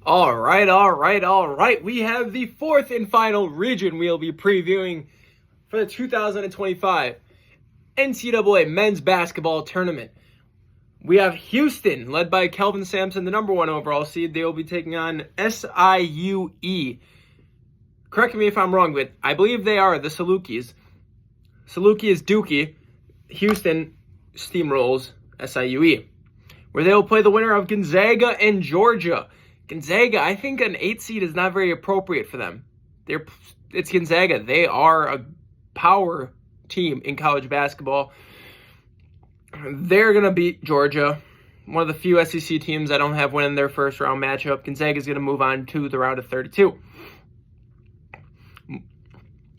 All right. We have the fourth and final region we'll be previewing for the 2025 NCAA Men's Basketball Tournament. We have Houston, led by Kelvin Sampson, the number 1 overall seed. They will be taking on SIUE. Correct me if I'm wrong, but I believe they are the Salukis. Saluki is Dookie. Houston steamrolls SIUE, where they will play the winner of Gonzaga and Georgia. Gonzaga, I think an 8 seed is not very appropriate for them. It's Gonzaga. They are a power team in college basketball. They're going to beat Georgia, one of the few SEC teams I don't have winning their first round matchup. Gonzaga is going to move on to the round of 32.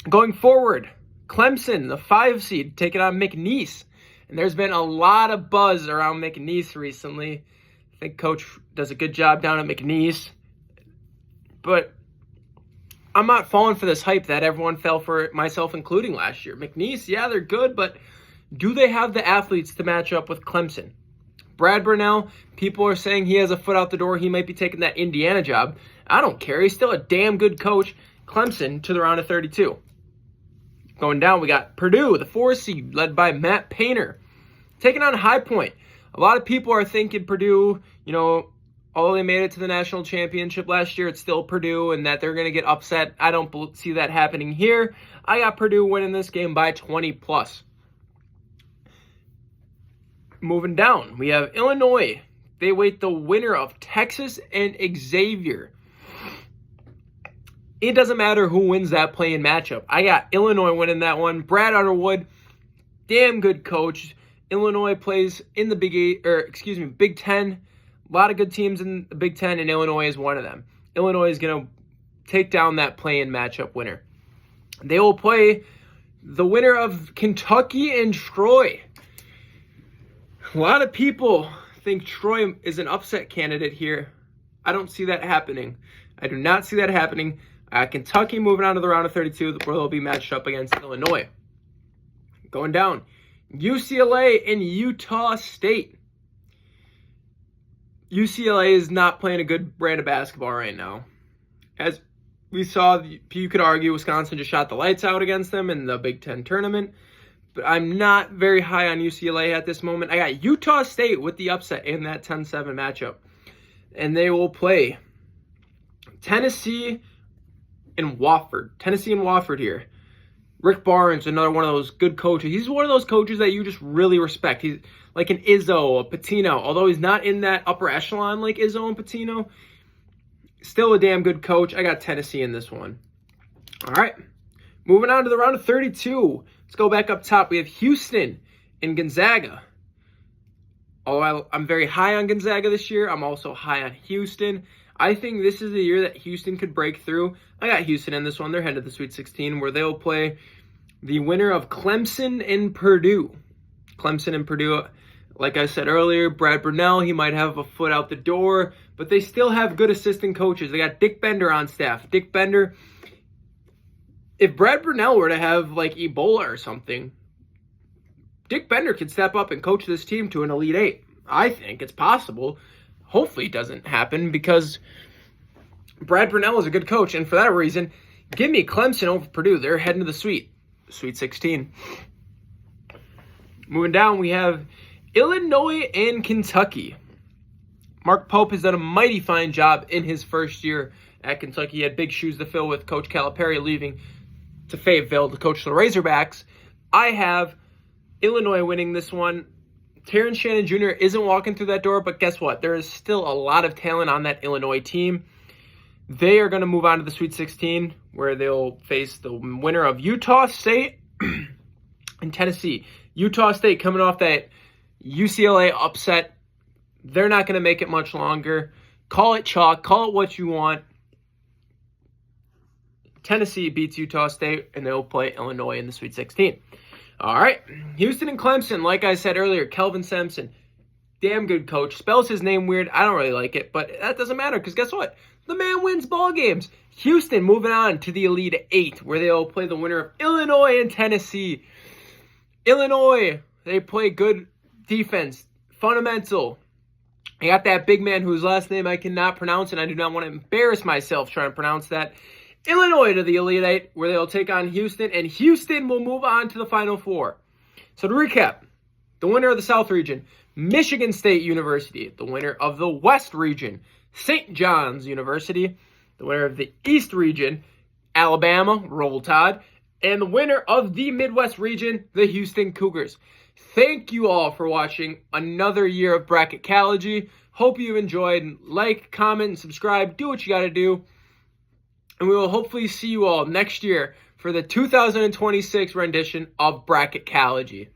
Going forward, Clemson, the 5 seed, taking on McNeese. And there's been a lot of buzz around McNeese recently. I think Coach does a good job down at McNeese. But I'm not falling for this hype that everyone fell for, myself including last year. McNeese, yeah, they're good, but do they have the athletes to match up with Clemson? Brad Burnell, people are saying he has a foot out the door. He might be taking that Indiana job. I don't care. He's still a damn good coach. Clemson to the round of 32. Going down, we got Purdue, the 4 seed, led by Matt Painter, taking on High Point. A lot of people are thinking Purdue, although they made it to the national championship last year, it's still Purdue and that they're going to get upset. I don't see that happening here. I got Purdue winning this game by 20 plus. Moving down, we have Illinois. They await the winner of Texas and Xavier. It doesn't matter who wins that play-in matchup. I got Illinois winning that one. Brad Underwood, damn good coach. Illinois plays in the Big Ten. A lot of good teams in the Big Ten, and Illinois is one of them. Illinois is going to take down that play-in matchup winner. They will play the winner of Kentucky and Troy. A lot of people think Troy is an upset candidate here. I don't see that happening. I do not see that happening. Kentucky moving on to the round of 32, where they'll be matched up against Illinois. Going down, UCLA and Utah State. UCLA is not playing a good brand of basketball right now. As we saw, you could argue Wisconsin just shot the lights out against them in the Big Ten tournament. But I'm not very high on UCLA at this moment. I got Utah State with the upset in that 10-7 matchup. And they will play Tennessee and Wofford. Tennessee and Wofford here. Rick Barnes, another one of those good coaches. He's one of those coaches that you just really respect. He's like an Izzo, a Pitino. Although he's not in that upper echelon like Izzo and Pitino, still a damn good coach. I got Tennessee in this one. All right. Moving on to the round of 32. Let's go back up top. We have Houston and Gonzaga. Although I'm very high on Gonzaga this year, I'm also high on Houston. I think this is the year that Houston could break through. I got Houston in this one. They're headed to the Sweet 16, where they'll play the winner of Clemson and Purdue. Clemson and Purdue, like I said earlier, Brad Burnell, he might have a foot out the door, but they still have good assistant coaches. They got Dick Bender on staff. Dick Bender, if Brad Burnell were to have like Ebola or something, Dick Bender could step up and coach this team to an Elite Eight. I think it's possible. Hopefully it doesn't happen because Brad Burnell is a good coach. And for that reason, give me Clemson over Purdue. They're heading to the Sweet 16. Moving down, we have Illinois and Kentucky. Mark Pope has done a mighty fine job in his first year at Kentucky. He had big shoes to fill with Coach Calipari leaving to Fayetteville to coach the Razorbacks. I have Illinois winning this one. Terrence Shannon Jr. isn't walking through that door, but guess what? There is still a lot of talent on that Illinois team. They are going to move on to the Sweet 16, where they'll face the winner of Utah State and Tennessee. Utah State coming off that UCLA upset. They're not going to make it much longer. Call it chalk. Call it what you want. Tennessee beats Utah State, and they'll play Illinois in the Sweet 16. All right, Houston and Clemson, like I said earlier, Kelvin Sampson, damn good coach. Spells his name weird. I don't really like it, but that doesn't matter because guess what? The man wins ball games. Houston moving on to the Elite Eight, where they'll play the winner of Illinois and Tennessee. Illinois, they play good defense, fundamental. I got that big man whose last name I cannot pronounce, and I do not want to embarrass myself trying to pronounce that. Illinois to the Elite Eight, where they'll take on Houston, and Houston will move on to the Final Four. So to recap, the winner of the South region, Michigan State University. The winner of the West region, St. John's University. The winner of the East region, Alabama, Roll Tide. And the winner of the Midwest region, the Houston Cougars. Thank you all for watching another year of BracketCalogy. Hope you enjoyed. Like, comment, and subscribe. Do what you got to do. And we will hopefully see you all next year for the 2026 rendition of BracketCalogy.